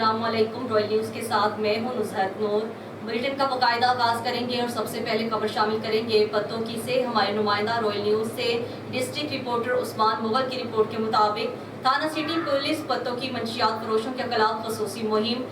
السلام علیکم، Royal news کے ساتھ میں ہوں نزہت نور۔ بلیٹن کا باقاعدہ آغاز کریں گے اور سب سے پہلے خبر شامل کریں گے پتوکی سے۔ ہمارے نمائندہ رائل نیوز سے ڈسٹرکٹ رپورٹر عثمان مغل کی رپورٹ کے مطابق تھانہ سٹی پولیس پتوکی منشیات فروشوں کے خلاف خصوصی مہم،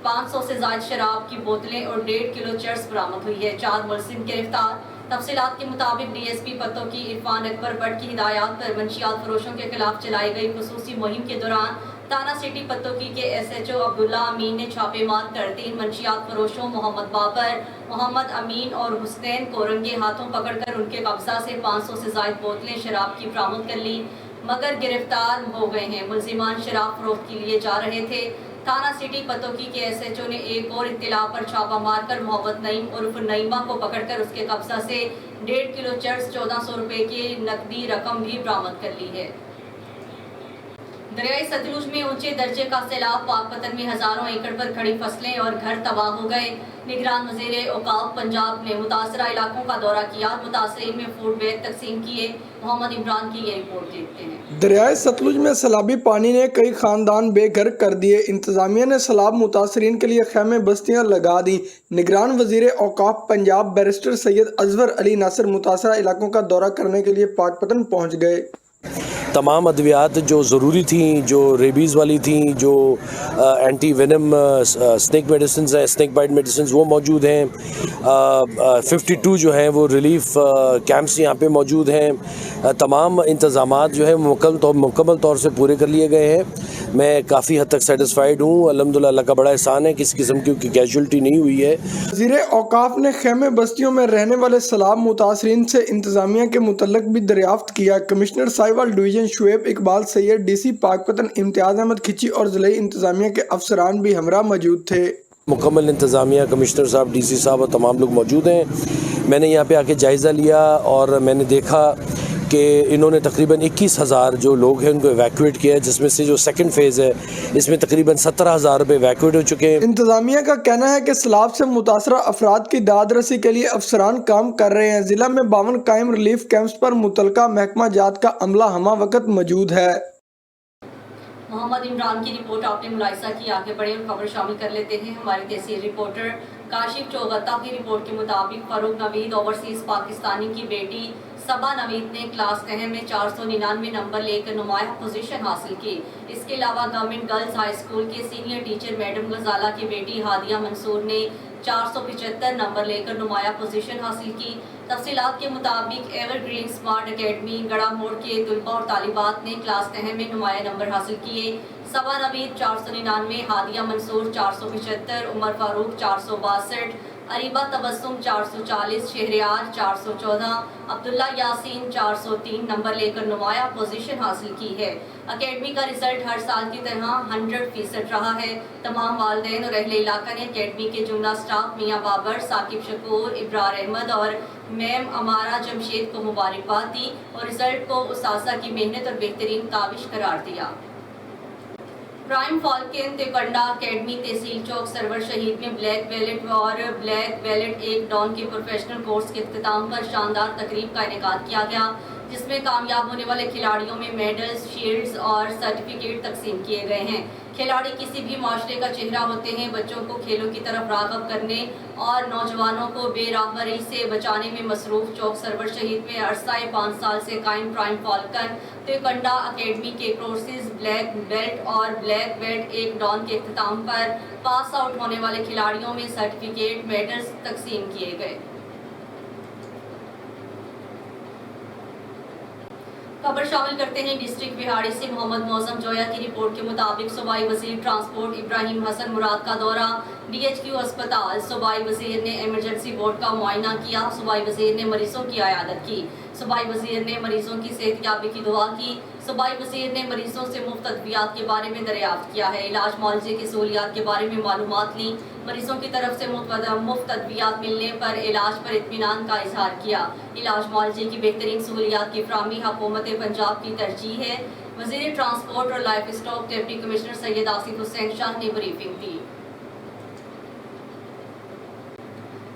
500 سے زائد شراب کی بوتلیں اور 1.5 کلو چرس برآمد ہوئی ہے۔ 4 ملزم گرفتار۔ تفصیلات کے مطابق D S P Pattoki Irfan Akbar but کی ہدایات پر منشیات فروشوں کے خلاف چلائی گئی خصوصی مہم کے دوران تھانہ سٹی پتوکی کے ایس ایچ او عبداللہ امین نے چھاپے مار کر 3 منشیات فروشوں محمد بابر، محمد امین اور حسنین کو رنگے ہاتھوں پکڑ کر ان کے قبضہ سے 500 سے زائد بوتلیں شراب کی برآمد کر لی، مگر گرفتار ہو گئے ہیں۔ ملزمان شراب فروخت کے لیے جا رہے تھے۔ تھانہ سٹی پتوکی کے ایس ایچ او نے ایک اور اطلاع پر چھاپا مار کر محمد نعیم عرف نعیمہ کو پکڑ کر اس کے قبضہ سے 1.5 کلو چرس 1400 روپے کی نقدی رقم بھی برآمد کر لی ہے۔ دریائے ستلج میں اونچے درجے کا سیلاب، پاک پتن میں ہزاروں ایکڑ پر کھڑی فصلیں اور گھر تباہ ہو گئے۔ نگران وزیر اوقاف پنجاب نے متاثرہ علاقوں کا دورہ کیا، متاثرین میں فوڈ بیگ تقسیم کیے۔ محمد عمران کی یہ رپورٹ دیکھتے ہیں۔ دریائے ستلج میں سیلابی پانی نے کئی خاندان بے گھر کر دیے۔ انتظامیہ نے سیلاب متاثرین کے لیے خیمے بستیاں لگا دیں۔ نگران وزیر اوقاف پنجاب بیرسٹر سید اصغر علی ناصر متاثرہ علاقوں کا دورہ کرنے کے لیے پاک پتن پہنچ گئے۔ تمام ادویات جو ضروری تھیں، جو ریبیز والی تھیں، جو اینٹی وینم اسنیک میڈیسنز ہیں، اسنیک بائٹ میڈیسنز، وہ موجود ہیں۔ 52 جو ہیں وہ ریلیف کیمپس یہاں پہ موجود ہیں۔ تمام انتظامات جو ہیں مکمل طور سے پورے کر لیے گئے ہیں۔ میں کافی حد تک سیٹسفائیڈ ہوں۔ الحمدللہ اللہ کا بڑا احسان ہے، کسی قسم کی کیجولٹی نہیں ہوئی ہے۔ وزیر اوقاف نے خیمے بستیوں میں رہنے والے سیلاب متاثرین سے انتظامیہ کے متعلق بھی دریافت کیا۔ کمشنر ساہیوال ڈویژن شعیب اقبال سید، ڈی سی پاک پتن امتیاز احمد کھچی اور ضلعی انتظامیہ کے افسران بھی ہمراہ موجود تھے۔ مکمل انتظامیہ، کمشنر صاحب، ڈی سی صاحب اور تمام لوگ موجود ہیں۔ میں نے یہاں پہ آ کے جائزہ لیا اور میں نے دیکھا کہ انہوں نے تقریباً 21,000 جو لوگ ہیں ان کو ایویکویٹ کیا ہے، جس میں سے جو سیکنڈ فیز ہے اس میں تقریباً 17,000 روپے ایویکویٹ ہو چکے ہیں۔ انتظامیہ کا کہنا ہے کہ سیلاب سے متاثرہ افراد کی داد رسی کے لیے افسران کام کر رہے ہیں۔ ضلع میں 52 قائم ریلیف کیمپس پر متعلقہ محکمہ جات کا عملہ ہمہ وقت موجود ہے۔ محمد عمران کی رپورٹ آپ نے ملاحظہ کی۔ آگے بڑھے اور خبر شامل کر لیتے ہیں ہماری تحصیل رپورٹر کاشف چوغتا کی رپورٹ کے مطابق فاروق نوید اوورسیز پاکستانی کی بیٹی صبا نوید نے کلاس 10 میں 499 نمبر لے کر نمایاں پوزیشن حاصل کی۔ اس کے علاوہ گورنمنٹ گرلز ہائی اسکول کے سینئر ٹیچر میڈم غزالہ کی بیٹی ہادیہ منصور نے 475 نمبر لے کر نمایاں پوزیشن حاصل کی۔ تفصیلات کے مطابق ایور گرین اسمارٹ اکیڈمی گڑھا موڑ کے طلباء اور طالبات نے کلاس 10 میں نمایاں نمبر حاصل کیے۔ صبا نوید 499، ہادیہ منصور 475، عمر فاروق 462، اریبہ تبسم 440، شہریار 414، عبداللہ یاسین 403 نمبر لے کر نمایاں پوزیشن حاصل کی ہے۔ اکیڈمی کا رزلٹ ہر سال کی طرح 100% رہا ہے۔ تمام والدین اور اہل علاقہ نے اکیڈمی کے جملہ سٹاف میاں بابر، ثاقب شکور، ابرار احمد اور میم امارہ جمشید کو مبارکباد دی اور رزلٹ کو اساتذہ کی محنت اور بہترین کاوش قرار دیا۔ پرائم فالکن تیکنڈا اکیڈمی تحصیل چوک سرور شہید میں بلیک بیلٹ اور بلیک بیلٹ ایک ڈان کے پروفیشنل کورس کے اختتام پر شاندار تقریب کا انعقاد کیا گیا، جس میں کامیاب ہونے والے کھلاڑیوں میں میڈلز، شیلڈز اور سرٹیفکیٹ تقسیم کیے گئے ہیں۔ کھلاڑی کسی بھی معاشرے کا چہرہ ہوتے ہیں۔ بچوں کو کھیلوں کی طرف راغب کرنے اور نوجوانوں کو بے راہبری سے بچانے میں مصروف چوک سرور شہید میں عرصہ 5 سال سے قائم پرائم فالکن تیکنڈا اکیڈمی کے کورسز بلیک بیلٹ اور بلیک بیلٹ ایک ڈان کے اختتام پر پاس آؤٹ ہونے والے کھلاڑیوں میں سرٹیفکیٹ، میڈلز تقسیم کیے گئے۔ خبر شامل کرتے ہیں ڈسٹرکٹ بہاڑی سے۔ محمد معظم جویا کی رپورٹ کے مطابق صوبائی وزیر ٹرانسپورٹ ابراہیم حسن مراد کا دورہ ڈی ایچ کیو اسپتال۔ صوبائی وزیر نے ایمرجنسی وارڈ کا معائنہ کیا۔ صوبائی وزیر نے مریضوں کی عیادت کی۔ صوبائی وزیر نے مریضوں کی صحت یابی کی دعا کی۔ صوبائی وزیر نے مریضوں سے مفت ادویات کے بارے میں دریافت کیا ہے، علاج معالجے کی سہولیات کے بارے میں معلومات لیں۔ مریضوں کی طرف سے مفت ادویات ملنے پر علاج پر اطمینان کا اظہار کیا۔ علاج معالجے کی بہترین سہولیات کی فراہمی حکومت پنجاب کی ترجیح ہے۔ وزیر ٹرانسپورٹ اور لائف اسٹاک ڈپٹی کمشنر سید آصف حسین شاہ نے بریفنگ دی۔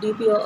DPO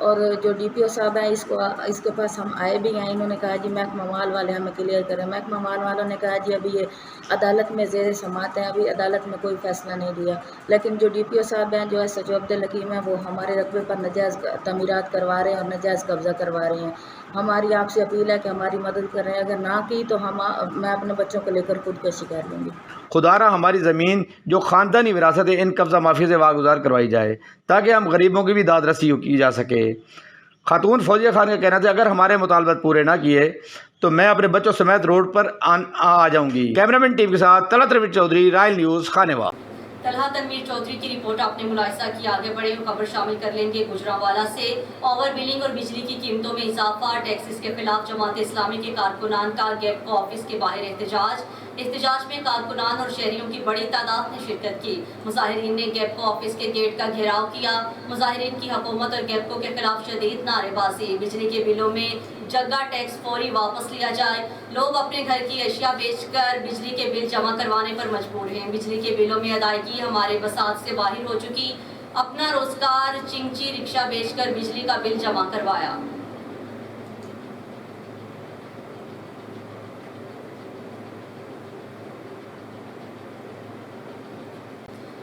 اور جو DPO صاحب ہیں اس کے پاس ہم آئے بھی ہیں. انہوں نے کہا جی محکمہ مال والے ہمیں کلیئر کریں. محکمہ مال والوں نے کہا جی ابھی یہ عدالت میں زیر سماعت ہیں, ابھی عدالت میں کوئی فیصلہ نہیں دیا. لیکن جو DPO صاحب ہیں جو SHO عبدالحکیم ہیں وہ ہمارے رقبے پر ناجائز تعمیرات کروا رہے ہیں اور ناجائز قبضہ کروا رہے ہیں. ہماری آپ سے اپیل ہے کہ ہماری مدد کریں, اگر نہ کی تو میں اپنے بچوں کو لے کر خودکشی کر لوں گی. خدارہ ہماری زمین جو خاندانی وراثت ہے ان قبضہ معافی سے واگزار کروائی جائے تاکہ ہم غریبوں کی بھی داد رسی کی جا سکے. خاتون فوزیہ خان کا کہنا تھا اگر ہمارے مطالبات پورے نہ کیے تو میں اپنے بچوں سمیت روڈ پر آ جاؤں گی. کیمرامین ٹیم کے ساتھ طلعت روی چودھری, رائل نیوز, خانیوا. طلحہ تنویر چودھری کی رپورٹ آپ نے ملاحظہ کی. آگے بڑھے اور خبر شامل کر لیں گے گجرانوالہ سے. اوور بلنگ اور بجلی کی قیمتوں میں اضافہ, ٹیکسز کے خلاف جماعت اسلامی کے کارکنان کا گیپکو آفس کے باہر احتجاج میں کارکنان اور شہریوں کی بڑی تعداد نے شرکت کی. مظاہرین نے گیپکو آفس کے گیٹ کا گھیراؤ کیا. مظاہرین کی حکومت اور گیپکو کے خلاف شدید نعرے بازی. بجلی کے بلوں میں جگہ ٹیکس فوری واپس لیا جائے. لوگ اپنے گھر کی اشیاء بیچ کر بجلی کے بل جمع کروانے پر مجبور ہیں. بجلی کے بلوں میں ادائیگی ہمارے بساط سے باہر ہو چکی. اپنا روزگار چنگچی رکشہ بیچ کر بجلی کا بل جمع کروایا.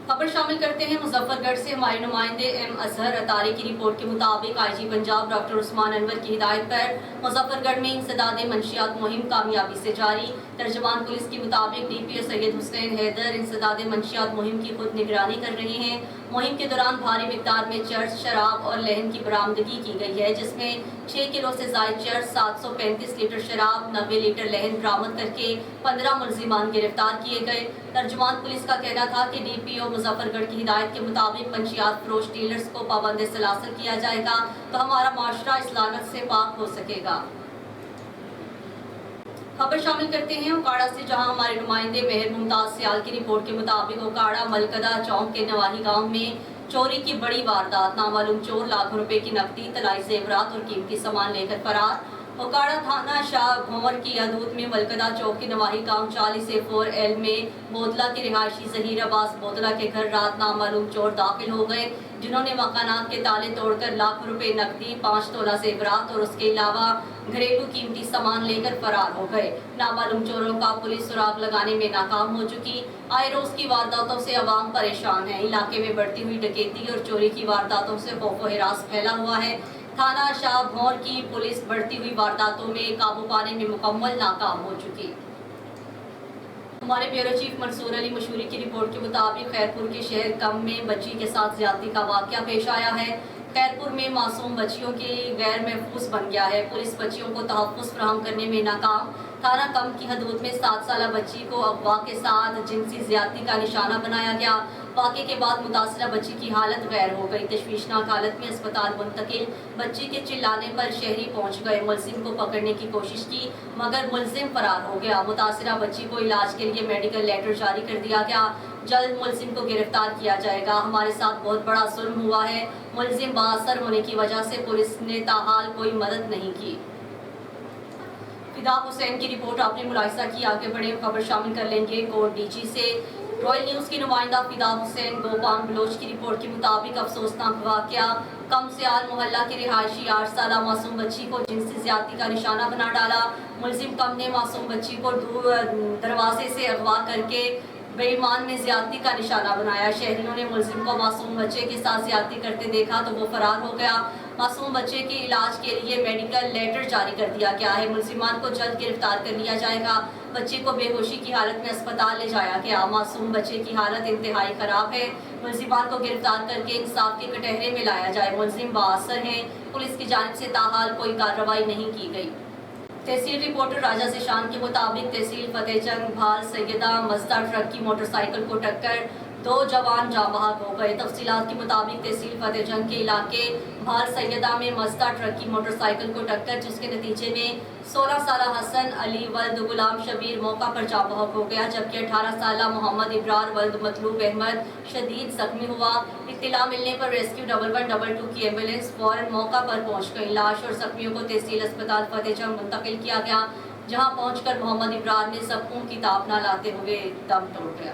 خبر شامل کرتے ہیں مظفر گڑھ سے. ہمارے نمائندے ایم اظہر اتاری کی رپورٹ کے مطابق IG پنجاب ڈاکٹر عثمان انور کی ہدایت پر مظفر گڑھ میں انسداد منشیات مہم کامیابی سے جاری. ترجمان پولیس کے مطابق DPO سید حسین حیدر انسداد منشیات مہم کی خود نگرانی کر رہے ہیں. مہم کے دوران بھاری مقدار میں چرس, شراب اور لہن کی برآمدگی کی گئی ہے, جس میں 6 کلو سے زائد چرس, 735 لیٹر شراب, 90 لیٹر لہن برآمد کر کے 15 ملزمان گرفتار کیے گئے. ترجمان پولیس کا کہنا تھا کہ DPO مظفر گڑھ کی ہدایت کے مطابق منشیات فروش ڈیلرز کو پابند سلاسل کیا جائے گا تو ہمارا معاشرہ اس لعنت سے پاک ہو سکے گا. خبر شامل کرتے ہیں اوکاڑا سے, جہاں ہمارے نمائندے مہر ممتاز سیال کی رپورٹ کے مطابق اوکاڑا ملکدہ چوک کے نواحی گاؤں میں چوری کی بڑی واردات. نامعلوم چور لاکھوں روپے کی نقدی, طلائی زیورات اور قیمتی سامان لے کر فرار. اوکاڑا تھانہ شاہ بھنور کی حدود میں ملکدہ چوک کے نواحی گاؤں 40A4L میں بودلہ کے رہائشی ظہیر عباس بودلہ کے گھر رات نامعلوم چور داخل ہو گئے, جنہوں نے مکانات کے تالے توڑ کر لاکھوں روپے نقدی, 5 تولہ زیورات اور اس کے علاوہ گھریلو قیمتی سامان لے کر فرار ہو گئے. نامعلوم چوروں کا پولیس سراغ لگانے میں ناکام ہو چکی. آئے روز کی وارداتوں سے عوام پریشان ہے. علاقے میں بڑھتی ہوئی ڈکیتی اور چوری کی وارداتوں سے خوف و ہراس پھیلا ہوا ہے. تھانہ شاہ بھنور کی پولیس بڑھتی ہوئی وارداتوں میں قابو پانے میں مکمل ناکام ہو چکی. ہمارے بیورو چیف منصور علی مشوری کی رپورٹ کے مطابق خیرپور کے شہر کم میں بچی کے ساتھ زیادتی کا واقعہ پیش آیا ہے. خیرپور میں معصوم بچیوں کے غیر محفوظ بن گیا ہے. پولیس بچیوں کو تحفظ فراہم کرنے میں ناکام. تھانہ کم کی حدود میں 7 سالہ بچی کو اغوا کے ساتھ جنسی زیادتی کا نشانہ بنایا گیا. واقعے کے بعد متاثرہ بچی کی حالت غیر ہو گئی. تشویشناک حالت میں اسپتال منتقل. بچی کے چلانے پر شہری پہنچ گئے. ملزم کو پکڑنے کی کوشش کی مگر ملزم فرار ہو گیا. متاثرہ بچی کو علاج کے لیے میڈیکل لیٹر جاری کر دیا گیا. جلد ملزم کو گرفتار کیا جائے گا. ہمارے ساتھ بہت بڑا ظلم ہوا ہے. ملزم بااثر ہونے کی وجہ سے پولیس نے تاحال کوئی مدد نہیں کی. فدا حسین کی رپورٹ آپ نے ملاحظہ کی. آگے بڑھے خبر شامل کر لیں گے کوٹ DG سے. رائل نیوز کی نمائندہ فدا حسین گوپان بلوچ کی رپورٹ کے مطابق افسوسناک واقعہ. کم سیال محلہ کے رہائشی 8 سالہ معصوم بچی کو جنسی زیادتی کا نشانہ بنا ڈالا. ملزم کم نے معصوم بچی کو دروازے سے اغوا کر کے بے ایمان میں زیادتی کا نشانہ بنایا. شہریوں نے ملزم کو معصوم بچے کے ساتھ زیادتی کرتے دیکھا تو وہ فرار ہو گیا. معصوم بچے کے علاج کے لیے میڈیکل لیٹر جاری کر دیا گیا ہے. ملزمان کو جلد گرفتار کر لیا جائے گا. بچے کو بے ہوشی کی حالت میں اسپتال لے جایا گیا. معصوم بچے کی حالت انتہائی خراب ہے. ملزمان کو گرفتار کر کے انصاف کے کٹہرے میں لایا جائے. ملزم بااثر ہیں. پولیس کی جانب سے تاحال کوئی کارروائی نہیں کی گئی. تحصیل رپورٹر راجہ ذیشان کے مطابق تحصیل فتح چند بھال سیدہ مزدہ ٹرک کی موٹر سائیکل کو ٹکر 2 جوان جاں بحق ہو گئے. تفصیلات کے مطابق تحصیل فتح چند کے علاقے بھال سیدہ میں مزدہ ٹرک کی موٹر سائیکل کو ٹکر, جس کے نتیجے میں 16 سالہ حسن علی ولد غلام شبیر موقع پر جاں بحق ہو گیا, جبکہ 18 سالہ محمد ابرار ولد مطلوب احمد شدید زخمی ہوا. اطلاع ملنے پر ریسکیو 1112 کی ایمبولینس فوراً موقع پر پہنچ گئی. لاش اور زخمیوں کو تحصیل اسپتال فتح چند منتقل کیا گیا, جہاں پہنچ کر محمد ابرار نے زخموں کی تاب نہ لاتے ہوئے دم توڑ گیا.